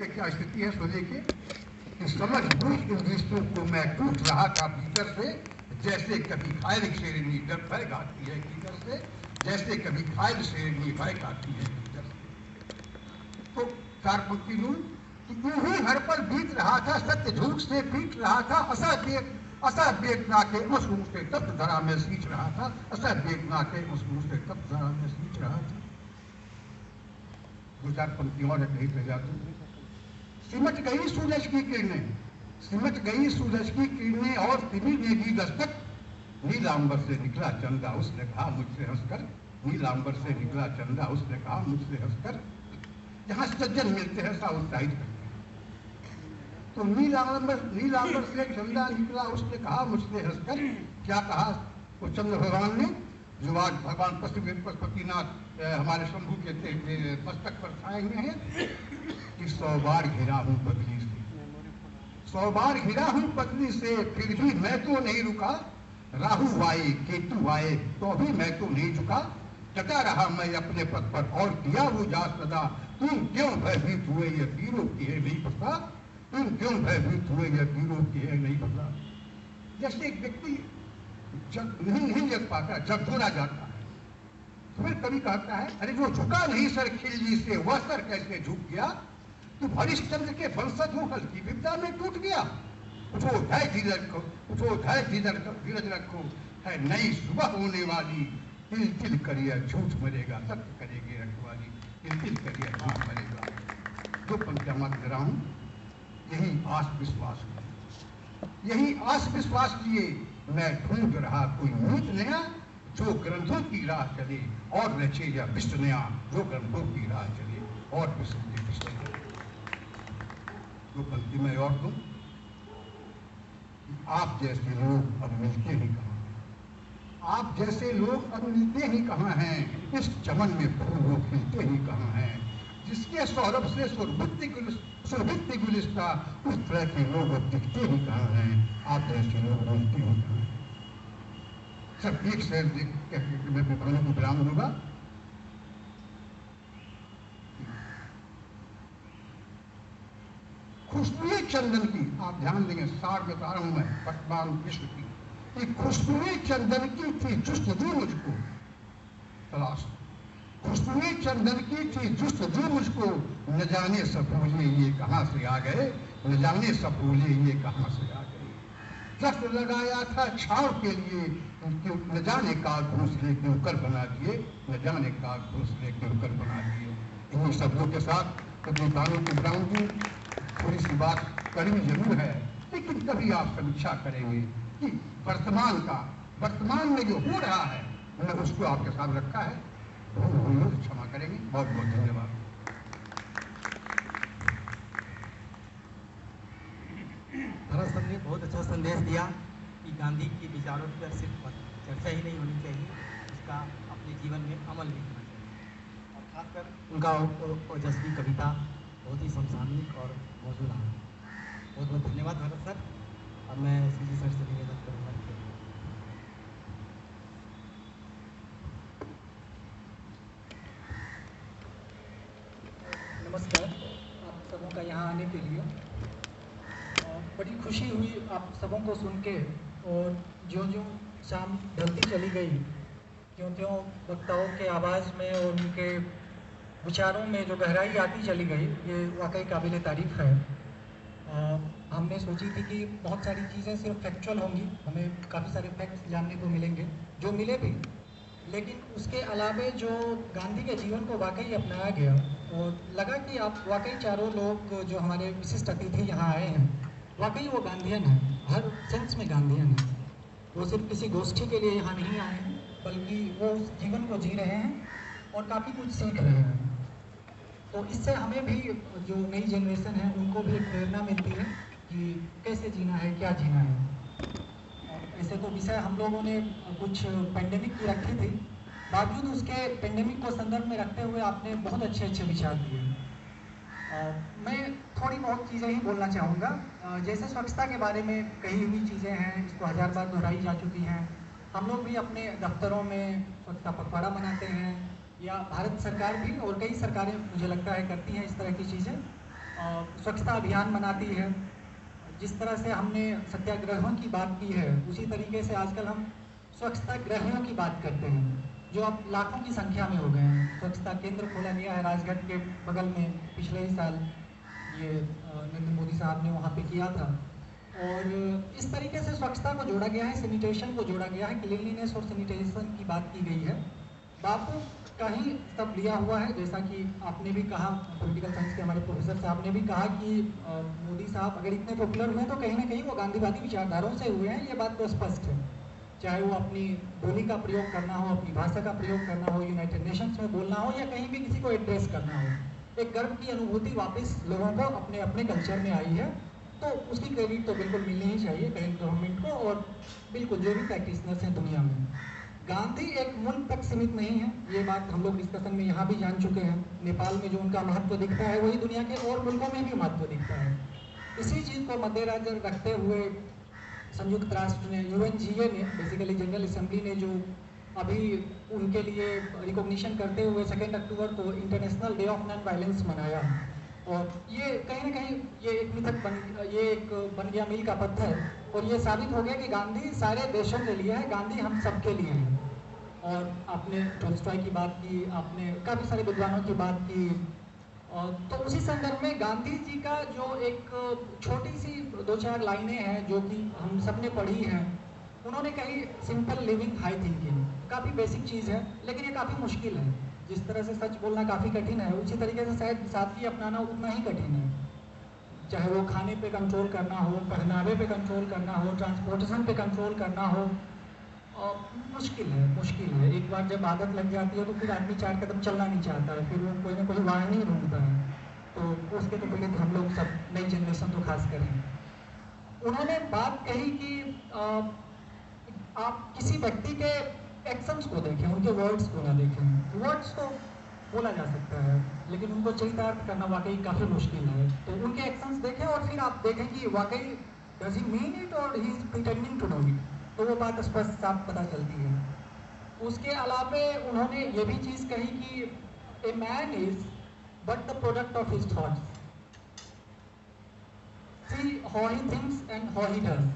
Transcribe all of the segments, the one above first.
कि क्या स्थिति है सो देखिए कि समझ बूझ इन रिश्तों को मैं टूट रहा था भीतर से, जैसे कभी घायल शेरनी जब भय गाती है भीतर से, जैसे कभी घायल शेरनी भय गाती है भीतर से। तो चार पंक्ति लूं कि यूं ही हर पल बीत रहा था, सत्य झूठ से पीट रहा था, असह वेदना के मसूर से तप्त धरा में सींच रहा था, असह वेदना के मसूर से तप्त धरा में सींच रहा था। दो चार पंक्तियों और कहीं रह जाती हूँ। सिमट गई सूरज की किरणें, सिमट गई सूरज की किरणें और तिमी ने दी दस्तक, नीलांबर से निकला चंदा उसने कहा मुझसे हंसकर, नीलांबर से निकला चंदा उसने कहा मुझसे हंसकर। जहां सज्जन मिलते हैं सा उत्साहित करते हैं। तो नीलांबर से चंदा निकला उसने कहा मुझसे हंसकर। क्या कहा वो चंद्र भगवान ने, जो आज भगवान पशुपतिनाथ हमारे शंभू के मस्तक पर छाए हुए हैं कि 100 बार घिरा हूं पगली से, 100 बार घिरा हूं पगली से, फिर भी मैं तो नहीं रुका, राहु आए केतु आए तो भी मैं तो नहीं झुका, टका रहा मैं अपने पद पर और किया वो जा सदा, तुम क्यों भयभीत हुए ये तीरों की है नहीं पता, तुम क्यों भयभीत हुए ये तीरों की है नहीं पता। जैसे एक व्यक्ति जब नहीं जग पाता, जब झोला जाता है, तो फिर कभी कहता है अरे जो झुका नहीं सर खिल्ली से वह सर कैसे झुक गया, तो हरिश्चंद्र के वंशज हो हल्की विद्या में टूट गया। उठो धैर्य धीरज रखो, उठो धैर्य धीरज रखो, है नई सुबह होने वाली, तिल तिल करिए झूठ मरेगा, सत्य करेगी रखवाली, तिल तिल करिए झूठ मरेगा। जो पंक्तियां मैं दे रहा हूं, यही आस विश्वास, यही आस विश्वास लिए मैं ढूंढ रहा कोई नीत नया, जो ग्रंथों की राह चले और रचे या विश्व नया, जो ग्रंथों की राह चले और विश्व नया। जो पंक्ति में और दूं, आप जैसे लोग अब मिलते ही कहाँ हैं, आप जैसे लोग अब मिलते ही कहाँ हैं, इस चमन में फूल वो खिलते ही कहाँ हैं, जिसके सौरभ से सुरभित गुलिस्ता उस तरह के लोग अब दिखते ही कहाँ हैं, आप जैसे लोग मिलते ही कहाँ हैं। सब एक शेर देख के मैं विवरण को विराम दूंगा। खुशबुए चंदन की, आप ध्यान देंगे, सार बता रहा हूं मैं वर्तमान विश्व की, खुशबुए चंदन की थी जुस्तजू मुझको तलाश, खुशबुए चंदन की थी जुस्तजू मुझको, न जाने सफूले ये कहां से आ गए, न जाने सफूले ये कहां से आ गए, जफ्त लगाया था छाव के लिए, न जाने का घोंसले के ऊपर बना दिए, न जाने का घोंसले के ऊपर बना दिए। इन शब्दों के साथ कभी गानों की विराम दूं, थोड़ी सी बात करनी जरूर है, लेकिन कभी आप समीक्षा करेंगे कि वर्तमान में जो हो रहा है, मैंने उसको आपके साथ रखा है, क्षमा करेंगे। बहुत बहुत धन्यवाद। धरा सर ने बहुत अच्छा संदेश दिया कि गांधी के विचारों पर सिर्फ चर्चा ही नहीं होनी चाहिए, उसका अपने जीवन में अमल भी करना चाहिए, और खासकर उनका ओजस्वी कविता बहुत ही समसामयिक और मौजूदा है। बहुत बहुत धन्यवाद भरत सर। और मैं सीजी सर से निवेदन करूँगा कि नमस्कार आप सबों का यहाँ आने के लिए, बड़ी खुशी हुई आप सबों को सुन के, और जो जो शाम ढलती चली गई, त्यों त्यों वक्ताओं के आवाज़ में और उनके विचारों में जो गहराई आती चली गई, ये वाकई काबिल तारीफ़ है। हमने सोची थी कि बहुत सारी चीज़ें सिर्फ फैक्चुअल होंगी, हमें काफ़ी सारे फैक्ट्स जानने को मिलेंगे, जो मिले भी, लेकिन उसके अलावे जो गांधी के जीवन को वाकई अपनाया गया, और लगा कि आप वाकई चारों लोग जो हमारे विशिष्ट अतिथि यहाँ आए हैं, वाकई वो गांधीयन हैं, हर सेंस में गांधीयन हैं। वो सिर्फ किसी गोष्ठी के लिए यहाँ नहीं आए हैं, बल्कि वो उस जीवन को जी रहे हैं और काफ़ी कुछ सीख रहे हैं। तो इससे हमें भी, जो नई जनरेशन है, उनको भी एक प्रेरणा मिलती है कि कैसे जीना है, क्या जीना है। ऐसे तो विषय हम लोगों ने कुछ पेंडेमिक की रखी थी, बावजूद उसके पेंडेमिक को संदर्भ में रखते हुए आपने बहुत अच्छे अच्छे विचार दिए। मैं थोड़ी बहुत चीज़ें ही बोलना चाहूँगा। जैसे स्वच्छता के बारे में कही हुई चीज़ें हैं, इसको 1000 बार दोहराई जा चुकी हैं। हम लोग भी अपने दफ्तरों में स्वच्छता पखवाड़ा मनाते हैं, या भारत सरकार भी और कई सरकारें मुझे लगता है करती हैं इस तरह की चीज़ें। स्वच्छता अभियान मनाती है। जिस तरह से हमने सत्याग्रहों की बात की है, उसी तरीके से आजकल हम स्वच्छता ग्रहियों की बात करते हैं, जो अब लाखों की संख्या में हो गए हैं। स्वच्छता केंद्र खोला गया है राजघाट के बगल में, पिछले ही साल ये नरेंद्र मोदी साहब ने वहाँ पे किया था। और इस तरीके से स्वच्छता को जोड़ा गया है, सैनिटेशन को जोड़ा गया है, क्लीनलीनेस और सैनिटेशन की बात की गई है। बापू का ही सब लिया हुआ है, जैसा कि आपने भी कहा, पॉलिटिकल साइंस के हमारे प्रोफेसर साहब ने भी कहा कि मोदी साहब अगर इतने पॉपुलर हुए तो कहीं ना कहीं वो गांधीवादी विचारधाराओं से हुए हैं, ये बात तो स्पष्ट है। चाहे वो अपनी बोली का प्रयोग करना हो, अपनी भाषा का प्रयोग करना हो, यूनाइटेड नेशंस में बोलना हो, या कहीं भी किसी को एड्रेस करना हो, एक गर्व की अनुभूति वापस लोगों को अपने अपने कल्चर में आई है। तो उसकी क्रेडिट तो बिल्कुल मिलनी ही चाहिए कहीं गवर्नमेंट को, और बिल्कुल जो भी प्रैक्टिशनर्स हैं दुनिया में। गांधी एक मुल्क तक सीमित नहीं है, ये बात हम लोग डिस्कशन में यहाँ भी जान चुके हैं। नेपाल में जो उनका महत्व दिखता है वही दुनिया के और मुल्कों में भी महत्व दिखता है। इसी चीज़ को मद्देनजर रखते हुए संयुक्त राष्ट्र ने, UNGA ने, बेसिकली जनरल असेंबली ने जो अभी उनके लिए रिकॉग्निशन करते हुए 2 अक्टूबर को international day of non violence मनाया। और ये कहीं ना कहीं ये एक मिथक बन गया मील का पत्थर, और ये साबित हो गया कि गांधी सारे देशों के लिए है, गांधी हम सबके लिए है। और आपने टोल्स्टॉय की बात की, आपने काफ़ी सारे विद्वानों की बात की, और तो उसी संदर्भ में गांधी जी का जो एक छोटी सी 2-4 लाइनें हैं जो कि हम सब ने पढ़ी हैं, उन्होंने कही सिंपल लिविंग हाई थिंकिंग। काफ़ी बेसिक चीज़ है, लेकिन ये काफ़ी मुश्किल है। जिस तरह से सच बोलना काफ़ी कठिन है, उसी तरीके से शायद सादगी अपनाना उतना ही कठिन है। चाहे वो खाने पे कंट्रोल करना हो, पहनावे पे कंट्रोल करना हो, ट्रांसपोर्टेशन पे कंट्रोल करना हो, मुश्किल है। एक बार जब आदत लग जाती है तो फिर आदमी 4 कदम चलना नहीं चाहता है, फिर वो कोई ना कोई वाहन ही ढूंढता है। तो उसके तो पीड़ित हम लोग सब, नई जनरेशन तो खास कर हैं। उन्होंने बात कही कि आप किसी व्यक्ति के एक्शंस को देखें, उनके वर्ड्स को ना देखें। वर्ड्स को बोला जा सकता है, लेकिन उनको चरितार्थ करना वाकई काफ़ी मुश्किल है। तो उनके एक्शंस देखें और फिर आप देखें कि वाकई डज ही मीन इट और he is pretending to do it, तो वो बात स्पष्ट साफ पता चलती है। उसके अलावा उन्होंने ये भी चीज़ कही कि a man is but the product of his thoughts, see how he thinks and how he does.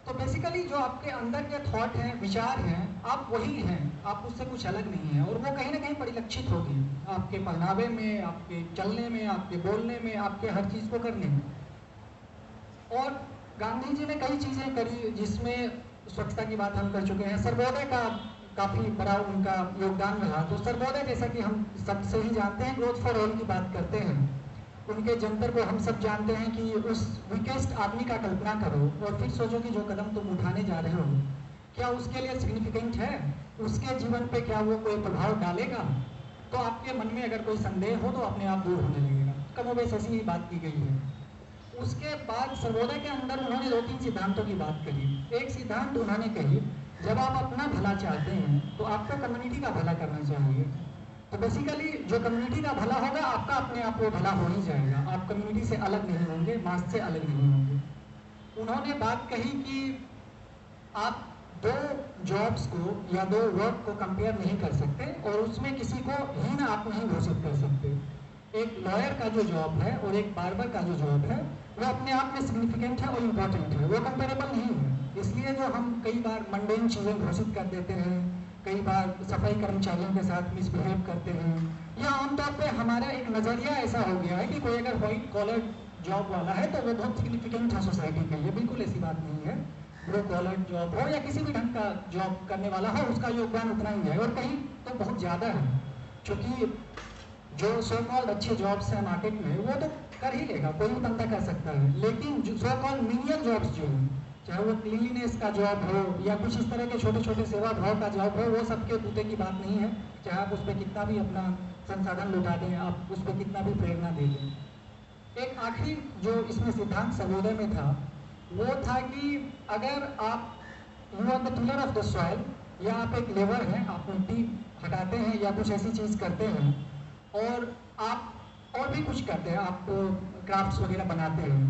तो बेसिकली जो आपके अंदर के थॉट हैं, विचार हैं, आप वही हैं, आप उससे कुछ अलग नहीं हैं। और वो कहीं ना कहीं परिलक्षित होगी आपके पहनावे में, आपके चलने में, आपके बोलने में, आपके हर चीज़ को करने में। और गांधी जी ने कई चीज़ें करी, जिसमें स्वच्छता की बात हम कर चुके हैं। सर्वोदय का काफ़ी बड़ा उनका योगदान रहा। तो सर्वोदय, जैसा कि हम सबसे ही जानते हैं, ग्रोथ फॉर ऑल की बात करते हैं। उनके जंतर को हम सब जानते हैं कि उस वीकेस्ट आदमी का कल्पना करो और फिर सोचो कि जो कदम तुम उठाने जा रहे हो क्या उसके लिए सिग्निफिकेंट है, उसके जीवन पे क्या वो कोई प्रभाव डालेगा। तो आपके मन में अगर कोई संदेह हो तो अपने आप दूर होने लगेगा। कमोबेश ऐसी ही बात की गई है। उसके बाद सर्वोदय के अंदर उन्होंने 2-3 सिद्धांतों की बात करी। एक सिद्धांत उन्होंने कही, जब आप अपना भला चाहते हैं तो आपको कम्युनिटी का भला करना चाहिए। तो बेसिकली जो कम्युनिटी का भला होगा, आपका अपने आप वो भला हो ही जाएगा। आप कम्युनिटी से अलग नहीं होंगे, मास से अलग नहीं होंगे। उन्होंने बात कही कि आप 2 जॉब्स को या 2 वर्क को कंपेयर नहीं कर सकते और उसमें किसी को हीन आप नहीं घोषित कर सकते। एक लॉयर का जो जॉब है और एक बार्बर का जो जॉब है, वो अपने आप में सिग्निफिकेंट है और इम्पोर्टेंट है, वो कंपेरेबल नहीं है। इसलिए जो हम कई बार मंडेन चीज़ें घोषित कर देते हैं, कई बार सफाई कर्मचारियों के साथ मिसबिहेव करते हैं, या आमतौर पे हमारा एक नज़रिया ऐसा हो गया है कि कोई अगर व्हाइट कॉलर जॉब वाला है तो वो बहुत सिग्निफिकेंट है सोसाइटी के लिए। बिल्कुल ऐसी बात नहीं है। ब्लू कॉलर जॉब हो या किसी भी ढंग का जॉब करने वाला हो, उसका योगदान उतना ही है, और कहीं तो बहुत ज़्यादा है। क्योंकि जो सो कॉल्ड अच्छे जॉब्स हैं मार्केट में, वो तो कर ही लेगा, कोई भी बंदा कर सकता है। लेकिन जो सो कॉल्ड मीनियल जॉब्स जो हैं, चाहे वो क्लीनिनेस का जॉब हो या कुछ इस तरह के छोटे छोटे सेवा भाव का जॉब हो, वो सबके बूते की बात नहीं है। चाहे आप उस पर कितना भी अपना संसाधन लुटा दें, आप उस पर कितना भी प्रेरणा दे दें। एक आखिरी जो इसमें सिद्धांत सर्वोदय में था, वो था कि अगर आप you are the tiller of the soil, या आप एक लेबर हैं, आप मिट्टी हटाते हैं या कुछ ऐसी चीज़ करते हैं, और आप और भी कुछ करते हैं, आप क्राफ्ट्स वगैरह बनाते हैं,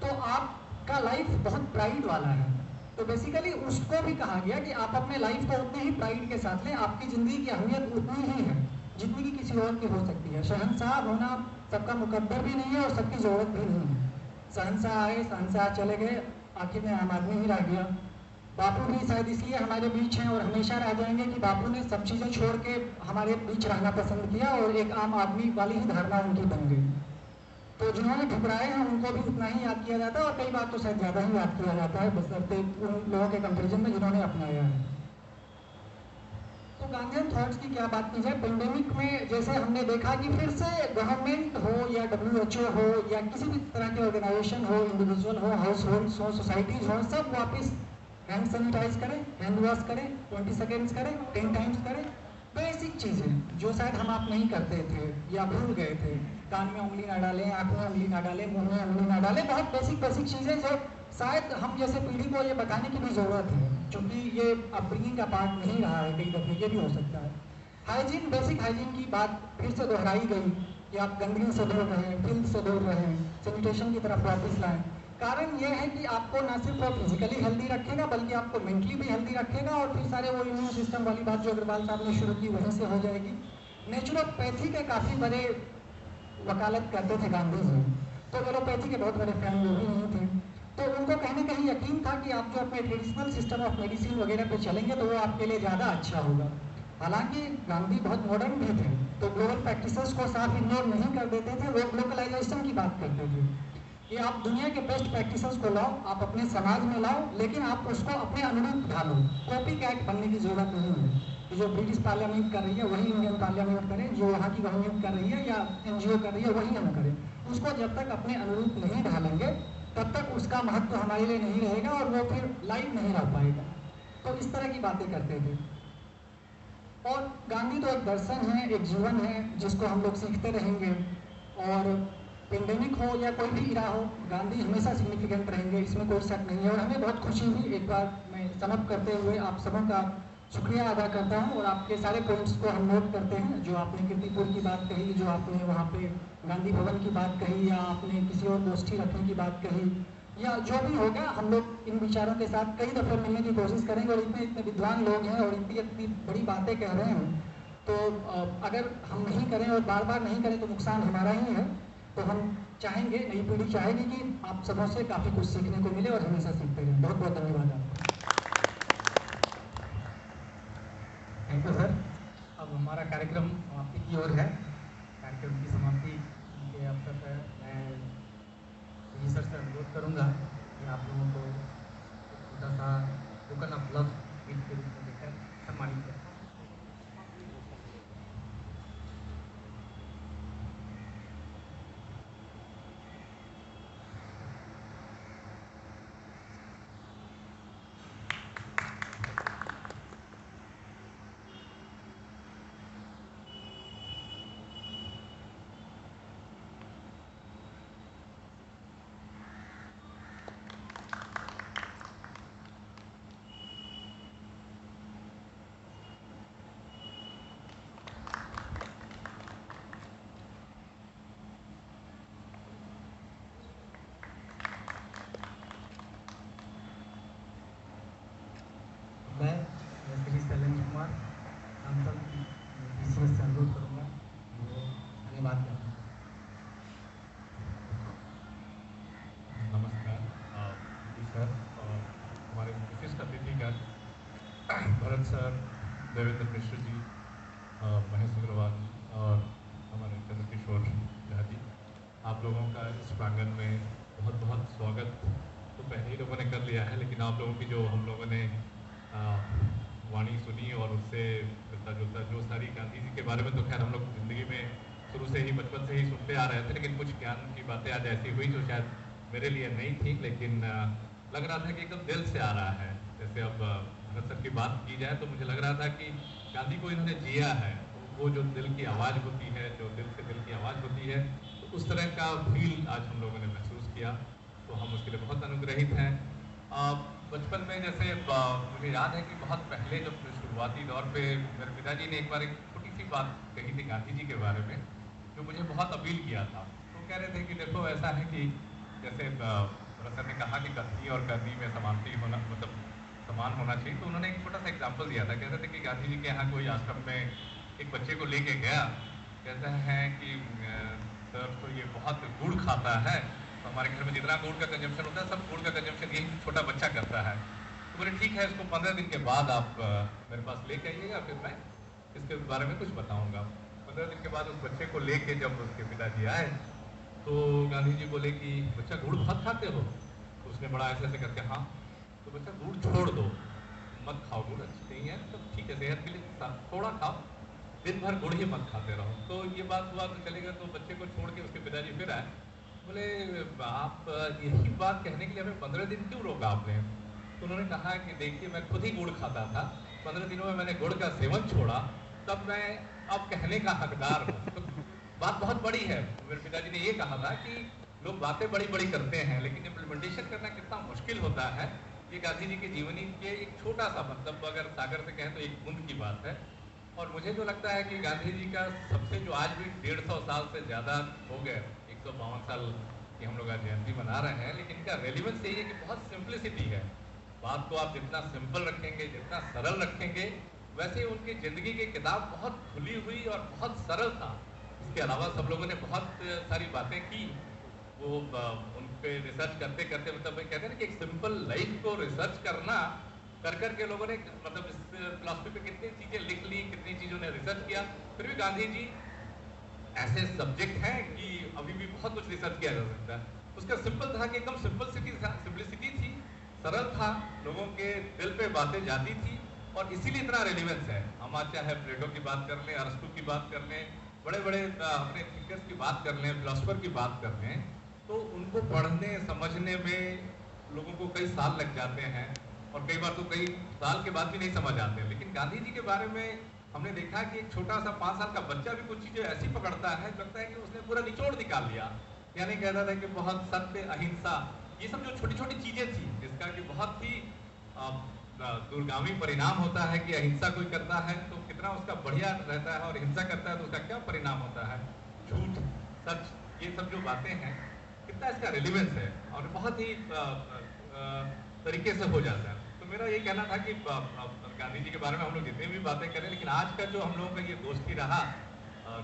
तो आपका लाइफ बहुत प्राइड वाला है। तो बेसिकली उसको भी कहा गया कि आप अपने लाइफ को उतने ही प्राइड के साथ लें। आपकी ज़िंदगी की अहमियत उतनी ही है जितनी कि किसी और की हो सकती है। शहंशाह होना सबका मुकद्दर भी नहीं है और सबकी ज़रूरत भी नहीं है। शहंशाह आए, शहंशाह चले गए, आखिर में आम आदमी ही रह गया। बापू भी शायद इसलिए हमारे बीच हैं और हमेशा रह जाएंगे कि बापू ने सब चीज़ें छोड़ के हमारे बीच रहना पसंद किया और एक आम आदमी वाली ही धारणा उनकी बन गई। तो जिन्होंने ठुकराए हैं उनको भी उतना ही याद किया जाता है और कई बार तो शायद ज़्यादा ही याद किया जाता है, बशर्ते उन लोगों के कंपेरिजन में जिन्होंने अपनाया है। तो गांधीयन थॉट्स की क्या बात की जाए, पेंडेमिक में जैसे हमने देखा कि फिर से गवर्नमेंट हो या WHO हो या किसी भी तरह के ऑर्गेनाइजेशन हो, इंडिविजुअल हो, हाउस होल्ड्स हो, सोसाइटीज हो, सब वापस हैंड सैनिटाइज करें, हैंड वॉश करें, 20 सेकेंड्स करें, 10 टाइम्स करें। बेसिक चीज़ें जो शायद हम आप नहीं करते थे या भूल गए थे। कान में उंगली ना डालें, आँख में उंगली ना डालें, मुंह में उंगली ना डालें, बहुत बेसिक बेसिक चीज़ें जो शायद हम जैसे पीढ़ी को ये बताने की भी ज़रूरत है, क्योंकि ये अपब्रिंगिंग का पार्ट नहीं रहा है कई दफ़े, ये भी हो सकता है। हाइजीन, बेसिक हाइजीन की बात फिर से दोहराई गई कि आप गंदगी से दूर रहें, फिल्थ से दूर रहें, सैनिटेशन की तरफ वापस लाएं। कारण यह है कि आपको ना सिर्फ फिजिकली हेल्दी रखेगा बल्कि आपको मेंटली भी हेल्दी रखेगा और फिर सारे वो इम्यून सिस्टम वाली बात जो अग्रवाल साहब ने शुरू की वहीं से हो जाएगी। नेचुरोपैथी के काफ़ी बड़े वकालत करते थे गांधी जी, तो एलोपैथी के बहुत बड़े फैन वो भी नहीं थे। तो उनको कहीं ना कहीं यकीन था कि आप जो अपने ट्रेडिशनल सिस्टम ऑफ मेडिसिन वगैरह पे चलेंगे तो वो आपके लिए ज़्यादा अच्छा होगा। हालांकि गांधी बहुत मॉडर्न भी थे, तो ग्लोबल प्रैक्टिसेस को साफ इग्नोर नहीं कर देते थे, वो ग्लोबलाइजेशन की बात करते थे कि आप दुनिया के बेस्ट प्रैक्टिसेस को लाओ, आप अपने समाज में लाओ, लेकिन आप उसको अपने अनुरूप ढालो। कॉपी कैट बनने की जरूरत नहीं है कि जो ब्रिटिश पार्लियामेंट कर रही है वही इंडियन पार्लियामेंट करे, जो वहाँ की गवर्नमेंट कर रही है या NGO कर रही है वही हम करें। उसको जब तक अपने अनुरूप नहीं ढालेंगे तब तक उसका महत्व हमारे लिए नहीं रहेगा और वो फिर लाइव नहीं रह पाएगा। तो इस तरह की बातें करते थे। और गांधी तो एक दर्शन है, एक जीवन है जिसको हम लोग सीखते रहेंगे। और पेंडेमिक हो या कोई भी इरा हो, गांधी हमेशा सिग्निफिकेंट रहेंगे, इसमें कोई शक नहीं है। और हमें बहुत खुशी हुई, एक बार मैं समअप करते हुए आप सबों का शुक्रिया अदा करता हूँ और आपके सारे पॉइंट्स को हम नोट करते हैं। जो आपने कीर्तिपुर की बात कही, जो आपने वहाँ पे गांधी भवन की बात कही, या आपने किसी और गोष्ठी रखने की बात कही, या जो भी होगा, हम लोग इन विचारों के साथ कई दफ़े मिलने की कोशिश करेंगे। और इतने इतने विद्वान लोग हैं और इतनी इतनी बड़ी बातें कह रहे हैं, तो अगर हम नहीं करें और बार बार नहीं करें तो नुकसान हमारा ही है। तो हम चाहेंगे, नई पीढ़ी चाहेगी कि आप सबों से काफ़ी कुछ सीखने को मिले और हमेशा सीखते रहें। बहुत बहुत धन्यवाद आपका। Thank you sir. अब हमारा कार्यक्रम समाप्ति की ओर है। कार्यक्रम की समाप्ति के अवसर पर मैं सर से अनुरोध करूंगा कि आप लोगों को छोटा सा टोकन ऑफ लव गिफ्ट के रूप में देकर सम्मानित करें। मैं श्री शैलेंद्र कुमार सांसद PCS से अनुरोध करूँगा वो धन्यवाद करें। नमस्कार जी सर, और हमारे विशिष्ट अतिथिगण भरत सर, देवेंद्र मिश्र जी, महेश अग्रवाल और हमारे चंद्रकिशोर झा जी, आप लोगों का इस प्रांगण में बहुत बहुत स्वागत तो पहले ही लोगों ने कर लिया है, लेकिन आप लोगों की जो हम लोगों ने वाणी सुनी और उससे मिलता जुलता जो सारी गांधी जी के बारे में, तो खैर हम लोग ज़िंदगी में शुरू से ही बचपन से ही सुनते आ रहे थे, लेकिन कुछ ज्ञान की बातें आज ऐसी हुई जो शायद मेरे लिए नहीं थी, लेकिन लग रहा था कि एकदम दिल से आ रहा है। जैसे अब भरत सर की बात की जाए तो मुझे लग रहा था कि गांधी को इन्होंने जिया है, तो वो जो दिल की आवाज़ होती है, जो दिल से दिल की आवाज़ होती है, तो उस तरह का फील आज हम लोगों ने महसूस किया, तो हम उसके लिए बहुत अनुग्रहित हैं। बचपन में जैसे मुझे याद है कि बहुत पहले जब शुरुआती दौर पे मेरे पिताजी ने एक बार एक छोटी सी बात कही थी गांधी जी के बारे में, जो मुझे बहुत अपील किया था। तो कह रहे थे कि देखो ऐसा है कि जैसे सर ने कहा कि कथनी और करनी में समानता होना, मतलब समान होना चाहिए, तो उन्होंने एक छोटा सा एग्जाम्पल दिया था। कहते थे कि गांधी जी के यहाँ कोई आश्रम में एक बच्चे को लेके गया, कहते हैं कि सर तो ये बहुत गुड़ खाता है, तो हमारे घर में जितना गुड़ का कंजम्पशन होता है सब गुड़ का कंजम्पशन यही छोटा बच्चा करता है। तो बोले ठीक है, इसको 15 दिन के बाद आप मेरे पास लेके आइएगा, फिर मैं इसके बारे में कुछ बताऊंगा। 15 दिन के बाद उस बच्चे को लेके जब उसके पिताजी आए तो गांधी जी बोले कि बच्चा गुड़ बहुत खाते हो? तो उसने बड़ा ऐसे ऐसे करके हाँ। तो बच्चा गुड़ छोड़ दो, मत खाओ, गुड़ अच्छी नहीं है, तो ठीक है सेहत के लिए थोड़ा खाओ, दिन भर गुड़ ही मत खाते रहो। तो ये बात हुआ तो चलेगा। तो बच्चे को छोड़ के उसके पिताजी फिर आए, बोले आप यही बात कहने के लिए हमें 15 दिन क्यों रोका आपने? तो उन्होंने कहा कि देखिए मैं खुद ही गुड़ खाता था, 15 दिनों में मैंने गुड़ का सेवन छोड़ा, तब मैं अब कहने का हकदार हूँ। तो बात बहुत बड़ी है। मेरे पिताजी ने ये कहा था कि लोग बातें बड़ी बड़ी करते हैं लेकिन इम्प्लीमेंटेशन करना कितना मुश्किल होता है, ये गांधी जी की जीवनी के एक छोटा सा मतलब अगर सागर से कहें तो एक बूंद की बात है। और मुझे जो लगता है कि गांधी जी का सबसे जो आज भी 150 साल से ज़्यादा हो गए, 152 साल की हम लोग आज जयंती मना रहे हैं, लेकिन इनका रेलिवेंस यही है कि बहुत सिंप्लिसिटी है। बात को आप जितना सिंपल रखेंगे, जितना सरल रखेंगे, वैसे ही उनकी ज़िंदगी की किताब बहुत खुली हुई और बहुत सरल था। इसके अलावा सब लोगों ने बहुत सारी बातें की, वो उन पर रिसर्च करते करते मतलब कहते हैं ना कि एक सिंपल लाइफ को रिसर्च करना कर के लोगों ने मतलब इस फिलॉसफी पे कितनी चीज़ें लिख ली, कितनी चीज़ों ने रिसर्च किया। फिर भी गांधी जी ऐसे सब्जेक्ट हैं कि अभी भी बहुत कुछ रिसर्च किया जा सकता है। उसका सिंपल था कि एकदम सिंप्लिसिटी थी, सरल था, लोगों के दिल पे बातें जाती थी और इसीलिए इतना रेलिवेंस है। हम आज चाहे प्लेटो की बात कर लें, अरस्तु की बात कर लें, बड़े बड़े अपने थिंकर्स की बात कर लें, फिलोसफर की बात कर लें, तो उनको पढ़ने समझने में लोगों को कई साल लग जाते हैं और कई बार तो कई साल के बाद भी नहीं समझ आते हैं। लेकिन गांधी जी के बारे में हमने देखा कि एक छोटा सा 5 साल का बच्चा भी कुछ चीज़ें ऐसी पकड़ता है, लगता है कि उसने पूरा निचोड़ निकाल लिया। यानी कहता था कि बहुत सत्य, अहिंसा, ये सब जो छोटी छोटी चीज़ें थी जिसका कि बहुत ही दूरगामी परिणाम होता है कि अहिंसा कोई करता है तो कितना उसका बढ़िया रहता है और हिंसा करता है तो उसका क्या परिणाम होता है, झूठ, सच, ये सब जो बातें हैं कितना इसका रिलेवेंस है और बहुत ही तरीके से हो जाता है। तो मेरा ये कहना था कि गांधी जी के बारे में हम लोग जितनी भी बातें करें, लेकिन आज का जो हम लोगों का ये दोस्ती रहा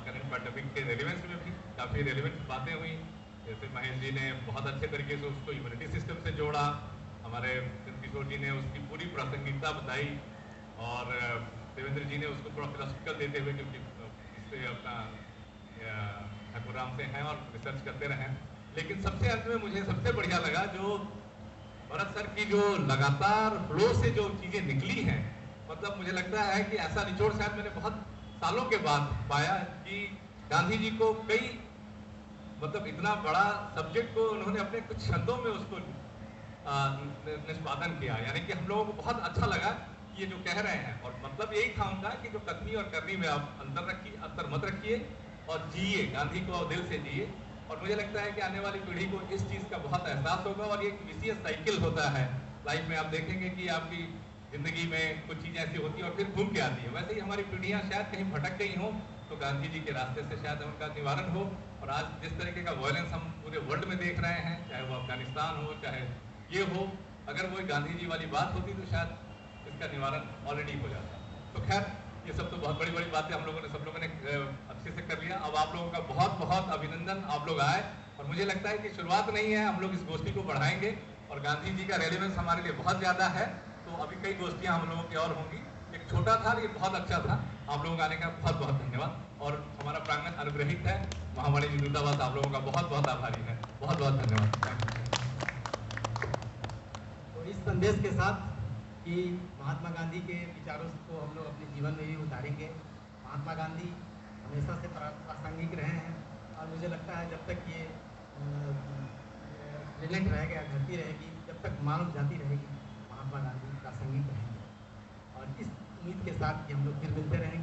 करंट पैंडेमिक के रेलिवेंस में भी काफ़ी रेलिवेंट बातें हुई। जैसे महेश जी ने बहुत अच्छे तरीके से उसको इम्यूनिटी सिस्टम से जोड़ा, हमारे किशोर जी ने उसकी पूरी प्रासंगिकता बताई और देवेंद्र जी ने उसको थोड़ा फिलोसफिकल देते हुए, क्योंकि इससे अपना ठाकुर राम से हैं और रिसर्च करते रहें। लेकिन सबसे अंत में मुझे सबसे बढ़िया लगा जो भरत सर की जो लगातार फ्लो से जो चीज़ें निकली हैं, मतलब मुझे लगता है कि ऐसा निचोड़ शायद मैंने बहुत सालों के बाद पाया कि गांधी जी को कई मतलब इतना बड़ा सब्जेक्ट को उन्होंने अपने कुछ शब्दों में उसको निष्पादन किया। यानी कि हम लोगों को बहुत अच्छा लगा कि ये जो कह रहे हैं, और मतलब यही था उनका कि जो कथनी और करनी में आप अंतर रखिए, अंतर मत रखिए और जिए, गांधी को दिल से जिए। और मुझे लगता है कि आने वाली पीढ़ी को इस चीज़ का बहुत एहसास होगा और ये एक विशेष साइकिल होता है लाइफ में। आप देखेंगे कि आपकी ज़िंदगी में कुछ चीज़ें ऐसी होती हैं और फिर घूम के आती है। वैसे ही हमारी पीढ़ियाँ शायद कहीं भटक गई हों तो गांधी जी के रास्ते से शायद उनका निवारण हो। और आज जिस तरीके का वायलेंस हम पूरे वर्ल्ड में देख रहे हैं, चाहे वो अफगानिस्तान हो चाहे ये हो, अगर वो गांधी जी वाली बात होती तो शायद इसका निवारण ऑलरेडी हो जाता। तो खैर ये सब तो बहुत बड़ी बड़ी बातें हम लोगों ने सब लोगों ने अच्छे से कर लिया। अब आप लोगों का बहुत बहुत अभिनंदन, आप लोग आए और मुझे लगता है कि शुरुआत नहीं है, हम लोग इस गोष्ठी को बढ़ाएंगे और गांधी जी का रेलेवेंस हमारे लिए बहुत ज़्यादा है। तो अभी कई गोष्ठियाँ हम लोगों की और होंगी। एक छोटा था ये बहुत अच्छा था। आप लोगों का आने का बहुत बहुत धन्यवाद। और हमारा प्रांगण अनुग्रहित है, महावाणी जी दूतावास आप लोगों का बहुत बहुत आभारी है। बहुत बहुत धन्यवाद। तो इस संदेश के साथ कि महात्मा गांधी के विचारों को हम लोग अपने जीवन में भी उतारेंगे। महात्मा गांधी हमेशा से प्रासंगिक रहे हैं और मुझे लगता है जब तक ये रिलेट रहेगा, घटती रहेगी, जब तक मानव जाति रहेगी, महात्मा गांधी प्रासंगिक रहेंगे। और इस उम्मीद के साथ कि हम लोग फिर मिलते रहेंगे।